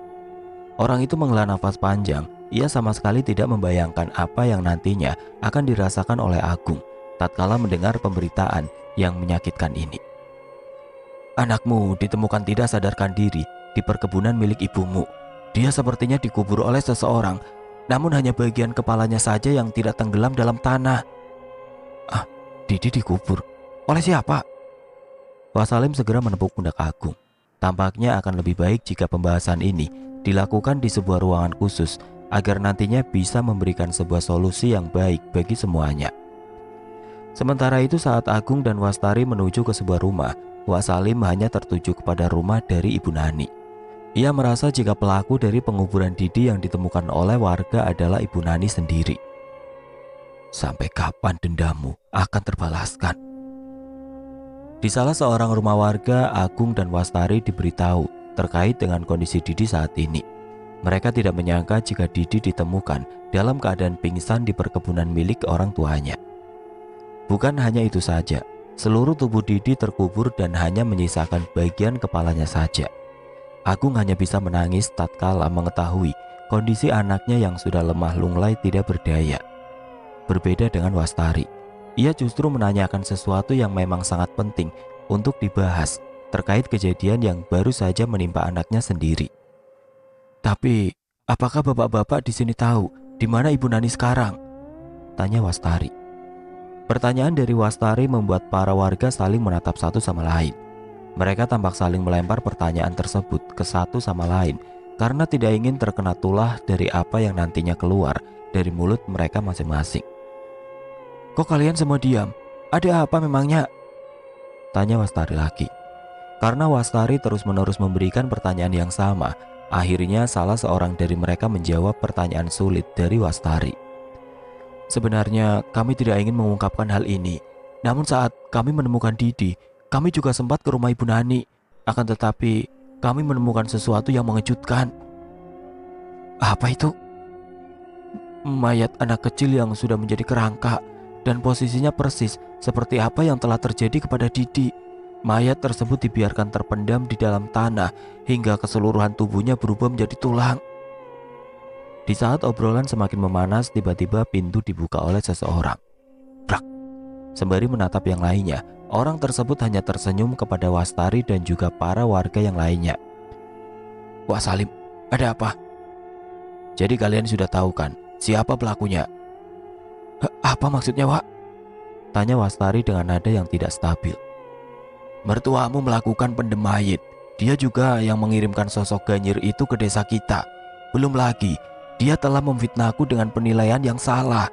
Orang itu menghela nafas panjang. Ia sama sekali tidak membayangkan apa yang nantinya akan dirasakan oleh Agung tatkala mendengar pemberitaan yang menyakitkan ini. "Anakmu ditemukan tidak sadarkan diri di perkebunan milik ibumu. Dia sepertinya dikubur oleh seseorang, namun hanya bagian kepalanya saja yang tidak tenggelam dalam tanah." "Ah, Didi dikubur? Oleh siapa?" Wasalim segera menepuk pundak Agung. Tampaknya akan lebih baik jika pembahasan ini dilakukan di sebuah ruangan khusus agar nantinya bisa memberikan sebuah solusi yang baik bagi semuanya. Sementara itu saat Agung dan Wastari menuju ke sebuah rumah, Wasalim hanya tertuju kepada rumah dari Ibu Nani. Ia merasa jika pelaku dari penguburan Didi yang ditemukan oleh warga adalah Ibu Nani sendiri. "Sampai kapan dendammu akan terbalaskan?" Di salah seorang rumah warga, Agung dan Wastari diberitahu terkait dengan kondisi Didi saat ini. Mereka tidak menyangka jika Didi ditemukan dalam keadaan pingsan di perkebunan milik orang tuanya. Bukan hanya itu saja, seluruh tubuh Didi terkubur dan hanya menyisakan bagian kepalanya saja. Agung hanya bisa menangis tatkala mengetahui kondisi anaknya yang sudah lemah lunglai tidak berdaya. Berbeda dengan Wastari, ia justru menanyakan sesuatu yang memang sangat penting untuk dibahas terkait kejadian yang baru saja menimpa anaknya sendiri. "Tapi, apakah bapak-bapak di sini tahu di mana Ibu Nani sekarang?" tanya Wastari. Pertanyaan dari Wastari membuat para warga saling menatap satu sama lain. Mereka tampak saling melempar pertanyaan tersebut ke satu sama lain karena tidak ingin terkena tulah dari apa yang nantinya keluar dari mulut mereka masing-masing. "Kok kalian semua diam? Ada apa memangnya?" tanya Wastari lagi. Karena Wastari terus-menerus memberikan pertanyaan yang sama, akhirnya salah seorang dari mereka menjawab pertanyaan sulit dari Wastari. "Sebenarnya kami tidak ingin mengungkapkan hal ini, namun saat kami menemukan Didi, kami juga sempat ke rumah Ibu Nani. Akan tetapi kami menemukan sesuatu yang mengejutkan." "Apa itu?" "Mayat anak kecil yang sudah menjadi kerangka dan posisinya persis seperti apa yang telah terjadi kepada Didi. Mayat tersebut dibiarkan terpendam di dalam tanah hingga keseluruhan tubuhnya berubah menjadi tulang." Di saat obrolan semakin memanas, tiba-tiba pintu dibuka oleh seseorang. Brak! Sembari menatap yang lainnya, orang tersebut hanya tersenyum kepada Wastari dan juga para warga yang lainnya. "Wak Salim, ada apa? Jadi kalian sudah tahu kan siapa pelakunya?" "Apa maksudnya, Wak?" tanya Wastari dengan nada yang tidak stabil. "Mertuamu melakukan pendem mayit. Dia juga yang mengirimkan sosok Ganyir itu ke desa kita. Belum lagi, dia telah memfitnahku dengan penilaian yang salah."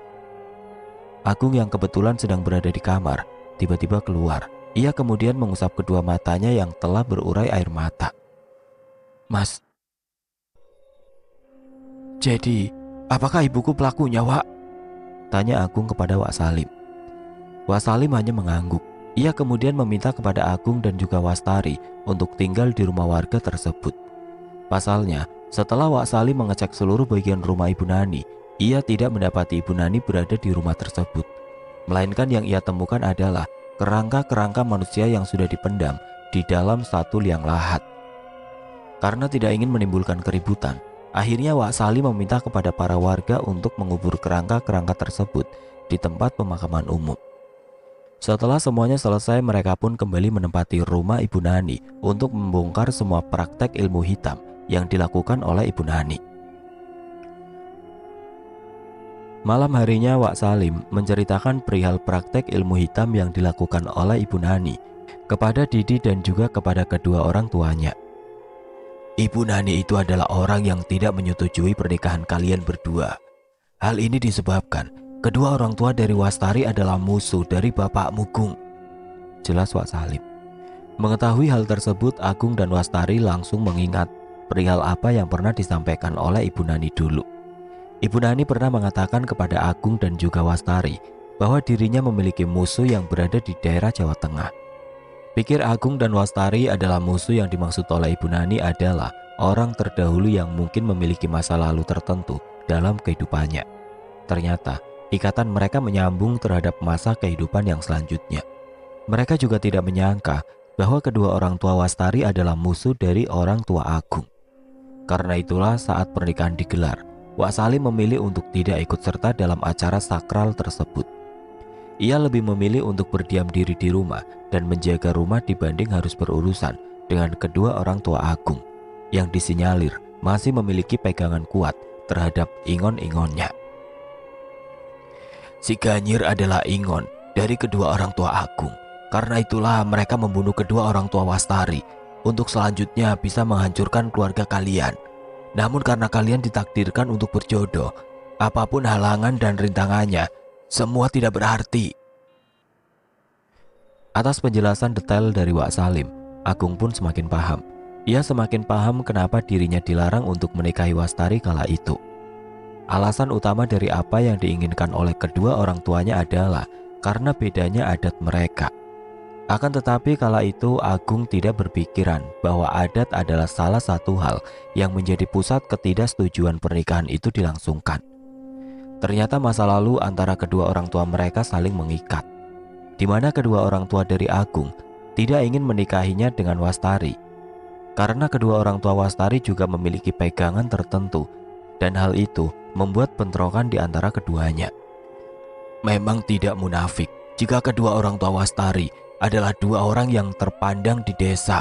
Agung yang kebetulan sedang berada di kamar tiba-tiba keluar. Ia kemudian mengusap kedua matanya yang telah berurai air mata. "Mas, jadi apakah ibuku pelakunya, Wak?" tanya Agung kepada Wak Salim. Wak Salim hanya mengangguk. Ia kemudian meminta kepada Agung dan juga Wastari untuk tinggal di rumah warga tersebut. Pasalnya, setelah Wak Salim mengecek seluruh bagian rumah Ibu Nani, ia tidak mendapati Ibu Nani berada di rumah tersebut. Melainkan yang ia temukan adalah kerangka-kerangka manusia yang sudah dipendam di dalam satu liang lahat. Karena tidak ingin menimbulkan keributan, akhirnya Wak Salim meminta kepada para warga untuk mengubur kerangka-kerangka tersebut di tempat pemakaman umum. Setelah semuanya selesai, mereka pun kembali menempati rumah Ibu Nani untuk membongkar semua praktek ilmu hitam yang dilakukan oleh Ibu Nani. Malam harinya Wak Salim menceritakan perihal praktek ilmu hitam yang dilakukan oleh Ibu Nani kepada Didi dan juga kepada kedua orang tuanya. Ibu Nani itu adalah orang yang tidak menyetujui pernikahan kalian berdua. Hal ini disebabkan kedua orang tua dari Wastari adalah musuh dari Bapakmu, Gung. Jelas Wak Salim. Mengetahui hal tersebut, Agung dan Wastari langsung mengingat perihal apa yang pernah disampaikan oleh Ibu Nani dulu. Ibu Nani pernah mengatakan kepada Agung dan juga Wastari bahwa dirinya memiliki musuh yang berada di daerah Jawa Tengah. Pikir Agung dan Wastari adalah musuh yang dimaksud oleh Ibu Nani adalah orang terdahulu yang mungkin memiliki masa lalu tertentu dalam kehidupannya. Ternyata ikatan mereka menyambung terhadap masa kehidupan yang selanjutnya. Mereka juga tidak menyangka bahwa kedua orang tua Wastari adalah musuh dari orang tua Agung. Karena itulah saat pernikahan digelar, Wak Salim memilih untuk tidak ikut serta dalam acara sakral tersebut. Ia lebih memilih untuk berdiam diri di rumah dan menjaga rumah dibanding harus berurusan dengan kedua orang tua Agung yang disinyalir masih memiliki pegangan kuat terhadap ingon-ingonnya. Si Ganyir adalah ingon dari kedua orang tua Agung. Karena itulah mereka membunuh kedua orang tua Wastari untuk selanjutnya bisa menghancurkan keluarga kalian. Namun karena kalian ditakdirkan untuk berjodoh, apapun halangan dan rintangannya, semua tidak berarti. Atas penjelasan detail dari Wak Salim, Agung pun semakin paham. Ia semakin paham kenapa dirinya dilarang untuk menikahi Wastari kala itu. Alasan utama dari apa yang diinginkan oleh kedua orang tuanya adalah karena bedanya adat mereka. Akan tetapi kala itu Agung tidak berpikiran bahwa adat adalah salah satu hal yang menjadi pusat ketidaksetujuan pernikahan itu dilangsungkan. Ternyata masa lalu antara kedua orang tua mereka saling mengikat, di mana kedua orang tua dari Agung tidak ingin menikahinya dengan Wastari. Karena kedua orang tua Wastari juga memiliki pegangan tertentu dan hal itu membuat bentrokan di antara keduanya. Memang tidak munafik jika kedua orang tua Wastari adalah dua orang yang terpandang di desa.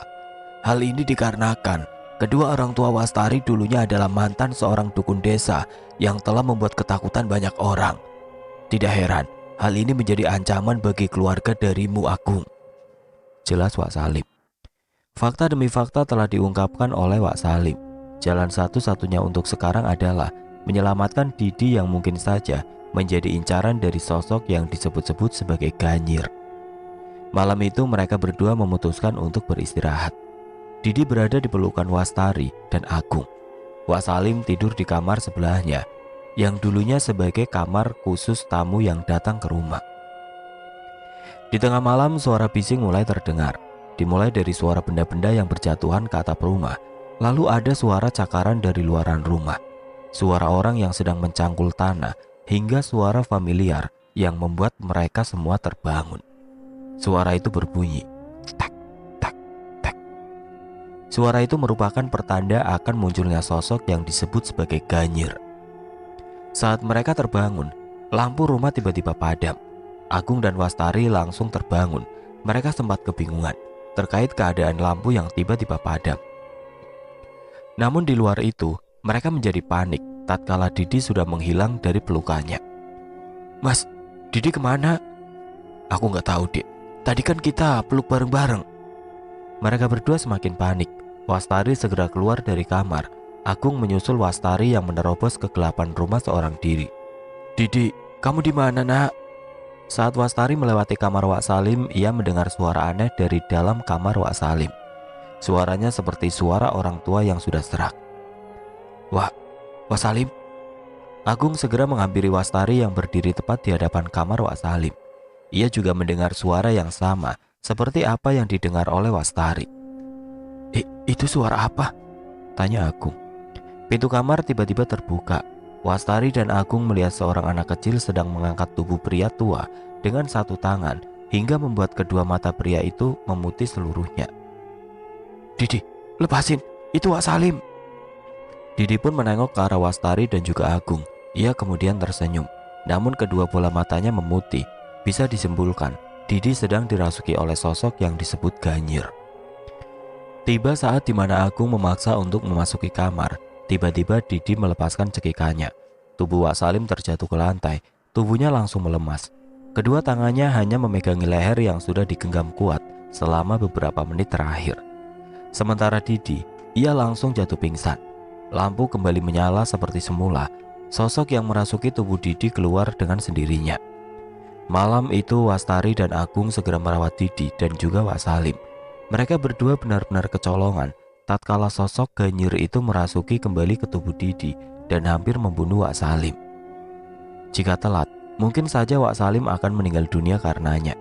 Hal ini dikarenakan kedua orang tua Wastari dulunya adalah mantan seorang dukun desa yang telah membuat ketakutan banyak orang. Tidak heran, hal ini menjadi ancaman bagi keluarga darimu, Agung. Jelas Wak Salim. Fakta demi fakta telah diungkapkan oleh Wak Salim. Jalan satu-satunya untuk sekarang adalah menyelamatkan Didi yang mungkin saja menjadi incaran dari sosok yang disebut-sebut sebagai Ganyir. Malam itu mereka berdua memutuskan untuk beristirahat. Didi berada di pelukan Wastari dan Agung. Wak Salim tidur di kamar sebelahnya, yang dulunya sebagai kamar khusus tamu yang datang ke rumah. Di tengah malam suara bising mulai terdengar. Dimulai dari suara benda-benda yang berjatuhan ke atap rumah. Lalu ada suara cakaran dari luaran rumah, suara orang yang sedang mencangkul tanah, hingga suara familiar yang membuat mereka semua terbangun. Suara itu berbunyi, tak, tak, tak. Suara itu merupakan pertanda akan munculnya sosok yang disebut sebagai Ganyir. Saat mereka terbangun, lampu rumah tiba-tiba padam. Agung dan Wastari langsung terbangun. Mereka sempat kebingungan terkait keadaan lampu yang tiba-tiba padam. Namun di luar itu, mereka menjadi panik tatkala Didi sudah menghilang dari pelukannya. Mas, Didi kemana? Aku nggak tahu, Dik. Tadi kan kita peluk bareng-bareng. Mereka berdua semakin panik. Wastari segera keluar dari kamar. Agung menyusul Wastari yang menerobos kegelapan rumah seorang diri. Didi, kamu di mana, Nak? Saat Wastari melewati kamar Wak Salim, ia mendengar suara aneh dari dalam kamar Wak Salim. Suaranya seperti suara orang tua yang sudah serak. Wak Salim. Agung segera menghampiri Wastari yang berdiri tepat di hadapan kamar Wak Salim. Ia juga mendengar suara yang sama seperti apa yang didengar oleh Wastari. Itu suara apa? Tanya Agung. Pintu kamar tiba-tiba terbuka. Wastari dan Agung melihat seorang anak kecil sedang mengangkat tubuh pria tua dengan satu tangan hingga membuat kedua mata pria itu memutih seluruhnya. Didi, lepasin, itu Wak Salim. Didi pun menengok ke arah Wastari dan juga Agung. Ia kemudian tersenyum, namun kedua bola matanya memutih. Bisa disimpulkan Didi sedang dirasuki oleh sosok yang disebut Ganyir. Tiba saat di mana Agung memaksa untuk memasuki kamar. Tiba-tiba Didi melepaskan cekikannya. Tubuh Wak Salim terjatuh ke lantai. Tubuhnya langsung melemas. Kedua tangannya hanya memegangi leher yang sudah digenggam kuat selama beberapa menit terakhir. Sementara Didi, ia langsung jatuh pingsan. Lampu kembali menyala seperti semula. Sosok yang merasuki tubuh Didi keluar dengan sendirinya. Malam itu Wastari dan Agung segera merawat Didi dan juga Wak Salim. Mereka berdua benar-benar kecolongan tatkala sosok Ganyir itu merasuki kembali ke tubuh Didi dan hampir membunuh Wak Salim. Jika telat, mungkin saja Wak Salim akan meninggal dunia karenanya.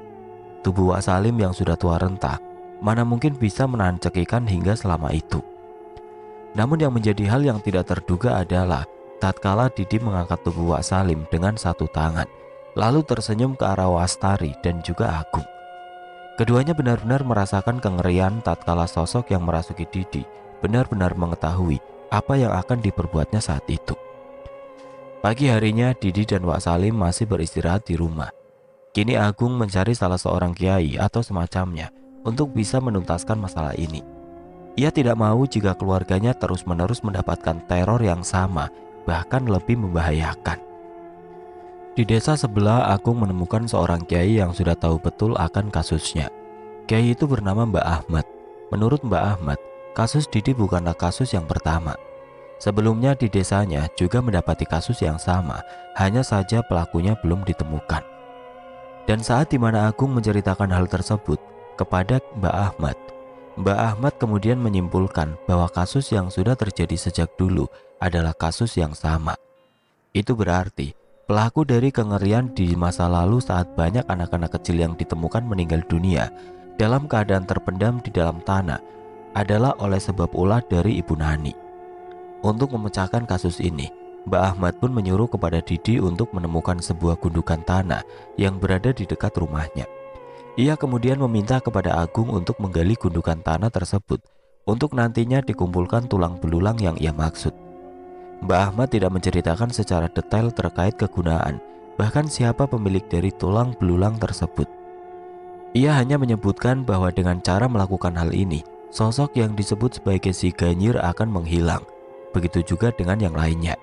Tubuh Wak Salim yang sudah tua renta, mana mungkin bisa menahan cekikan hingga selama itu. Namun yang menjadi hal yang tidak terduga adalah tatkala Didi mengangkat tubuh Wak Salim dengan satu tangan, lalu tersenyum ke arah Wastari dan juga Agung. Keduanya benar-benar merasakan kengerian tatkala sosok yang merasuki Didi benar-benar mengetahui apa yang akan diperbuatnya saat itu. Pagi harinya Didi dan Wak Salim masih beristirahat di rumah. Kini Agung mencari salah seorang kiai atau semacamnya untuk bisa menuntaskan masalah ini. Ia tidak mau jika keluarganya terus-menerus mendapatkan teror yang sama, bahkan lebih membahayakan. Di desa sebelah, Agung menemukan seorang kiai yang sudah tahu betul akan kasusnya. Kiai itu bernama Mbah Ahmad. Menurut Mbah Ahmad, kasus Didi bukanlah kasus yang pertama. Sebelumnya di desanya juga mendapati kasus yang sama, hanya saja pelakunya belum ditemukan. Dan saat dimana Agung menceritakan hal tersebut kepada Mbah Ahmad kemudian menyimpulkan bahwa kasus yang sudah terjadi sejak dulu adalah kasus yang sama. Itu berarti pelaku dari kengerian di masa lalu saat banyak anak-anak kecil yang ditemukan meninggal dunia dalam keadaan terpendam di dalam tanah adalah oleh sebab ulah dari Ibu Nani. Untuk memecahkan kasus ini, Mbah Ahmad pun menyuruh kepada Didi untuk menemukan sebuah gundukan tanah yang berada di dekat rumahnya. Ia kemudian meminta kepada Agung untuk menggali gundukan tanah tersebut untuk nantinya dikumpulkan tulang belulang yang ia maksud. Mbah Ahmad tidak menceritakan secara detail terkait kegunaan, bahkan siapa pemilik dari tulang belulang tersebut. Ia hanya menyebutkan bahwa dengan cara melakukan hal ini, sosok yang disebut sebagai si Ganyir akan menghilang. Begitu juga dengan yang lainnya.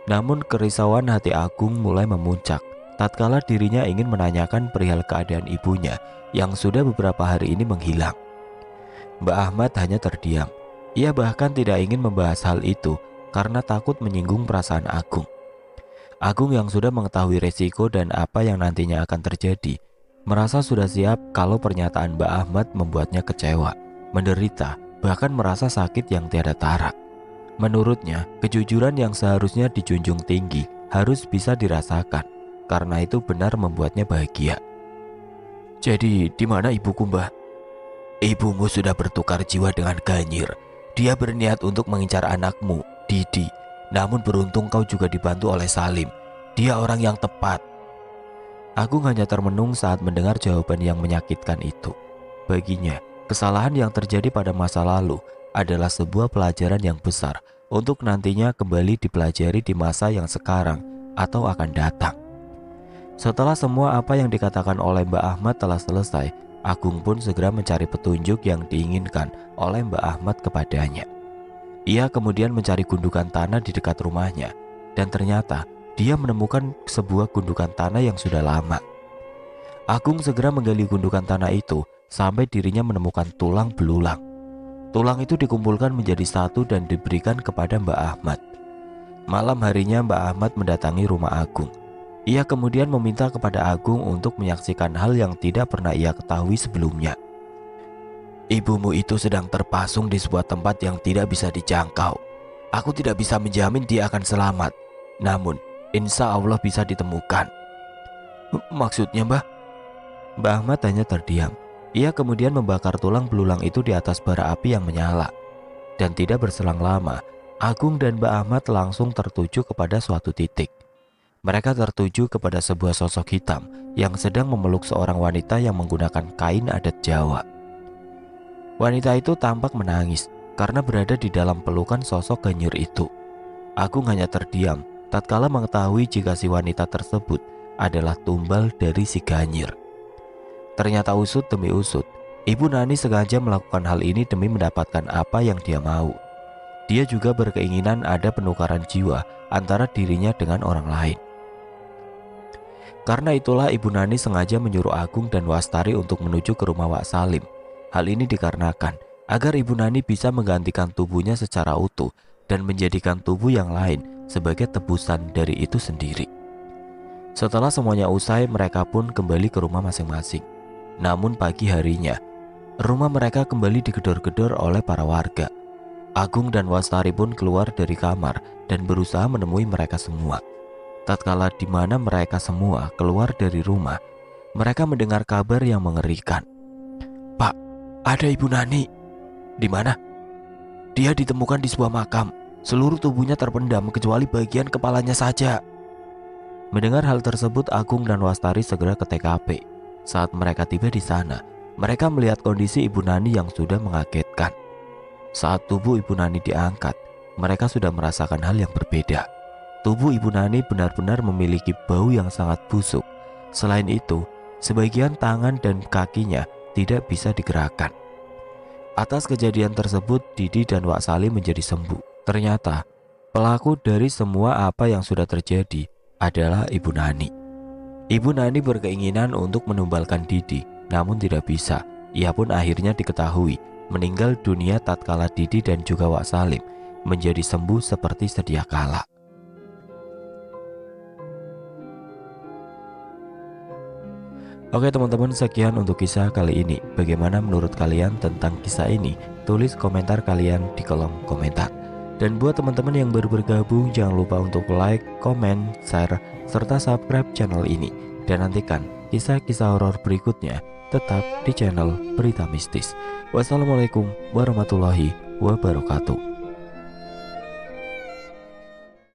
Namun kerisauan hati Agung mulai memuncak tatkala dirinya ingin menanyakan perihal keadaan ibunya yang sudah beberapa hari ini menghilang. Mbah Ahmad hanya terdiam. Ia bahkan tidak ingin membahas hal itu karena takut menyinggung perasaan Agung. Agung yang sudah mengetahui resiko dan apa yang nantinya akan terjadi, merasa sudah siap kalau pernyataan Mbah Ahmad membuatnya kecewa, menderita, bahkan merasa sakit yang tiada tara. Menurutnya, kejujuran yang seharusnya dijunjung tinggi harus bisa dirasakan, karena itu benar membuatnya bahagia. Jadi, di mana ibuku, Mbah? Ibumu sudah bertukar jiwa dengan Ganyir. Dia berniat untuk mengincar anakmu, Didi. Namun beruntung kau juga dibantu oleh Salim. Dia orang yang tepat. Agung hanya termenung saat mendengar jawaban yang menyakitkan itu. Baginya, kesalahan yang terjadi pada masa lalu adalah sebuah pelajaran yang besar untuk nantinya kembali dipelajari di masa yang sekarang atau akan datang. Setelah semua apa yang dikatakan oleh Mbah Ahmad telah selesai, Agung pun segera mencari petunjuk yang diinginkan oleh Mbah Ahmad kepadanya. Ia kemudian mencari gundukan tanah di dekat rumahnya, dan ternyata dia menemukan sebuah gundukan tanah yang sudah lama. Agung segera menggali gundukan tanah itu sampai dirinya menemukan tulang belulang. Tulang itu dikumpulkan menjadi satu dan diberikan kepada Mbah Ahmad. Malam harinya Mbah Ahmad mendatangi rumah Agung. Ia kemudian meminta kepada Agung untuk menyaksikan hal yang tidak pernah ia ketahui sebelumnya. Ibumu itu sedang terpasung di sebuah tempat yang tidak bisa dijangkau. Aku tidak bisa menjamin dia akan selamat. Namun, insya Allah bisa ditemukan. Maksudnya, Mbah? Mbah Ahmad hanya terdiam. Ia kemudian membakar tulang belulang itu di atas bara api yang menyala. Dan tidak berselang lama, Agung dan Mbah Ahmad langsung tertuju kepada suatu titik. Mereka tertuju kepada sebuah sosok hitam yang sedang memeluk seorang wanita yang menggunakan kain adat Jawa. Wanita itu tampak menangis karena berada di dalam pelukan sosok Ganyir itu. Agung hanya terdiam tatkala mengetahui jika si wanita tersebut adalah tumbal dari si Ganyir. Ternyata usut demi usut, Ibu Nani sengaja melakukan hal ini demi mendapatkan apa yang dia mau. Dia juga berkeinginan ada penukaran jiwa antara dirinya dengan orang lain. Karena itulah Ibu Nani sengaja menyuruh Agung dan Wastari untuk menuju ke rumah Wak Salim. Hal ini dikarenakan agar Ibu Nani bisa menggantikan tubuhnya secara utuh dan menjadikan tubuh yang lain sebagai tebusan dari itu sendiri. Setelah semuanya usai, mereka pun kembali ke rumah masing-masing. Namun pagi harinya, rumah mereka kembali digedor-gedor oleh para warga. Agung dan Wastari pun keluar dari kamar dan berusaha menemui mereka semua. Tatkala di mana mereka semua keluar dari rumah, mereka mendengar kabar yang mengerikan. "Pak, ada Ibu Nani." "Di mana?" "Dia ditemukan di sebuah makam. Seluruh tubuhnya terpendam kecuali bagian kepalanya saja." Mendengar hal tersebut, Agung dan Wastari segera ke TKP. Saat mereka tiba di sana, mereka melihat kondisi Ibu Nani yang sudah mengagetkan. Saat tubuh Ibu Nani diangkat, mereka sudah merasakan hal yang berbeda. Tubuh Ibu Nani benar-benar memiliki bau yang sangat busuk. Selain itu, sebagian tangan dan kakinya tidak bisa digerakkan. Atas kejadian tersebut, Didi dan Wak Salim menjadi sembuh. Ternyata, pelaku dari semua apa yang sudah terjadi adalah Ibu Nani. Ibu Nani berkeinginan untuk menumbalkan Didi, namun tidak bisa. Ia pun akhirnya diketahui meninggal dunia tatkala Didi dan juga Wak Salim menjadi sembuh seperti sedia kala. Oke teman-teman, sekian untuk kisah kali ini. Bagaimana menurut kalian tentang kisah ini? Tulis komentar kalian di kolom komentar. Dan buat teman-teman yang baru bergabung, jangan lupa untuk like, komen, share, serta subscribe channel ini. Dan nantikan kisah-kisah horor berikutnya tetap di channel Berita Mistis. Wassalamualaikum warahmatullahi wabarakatuh.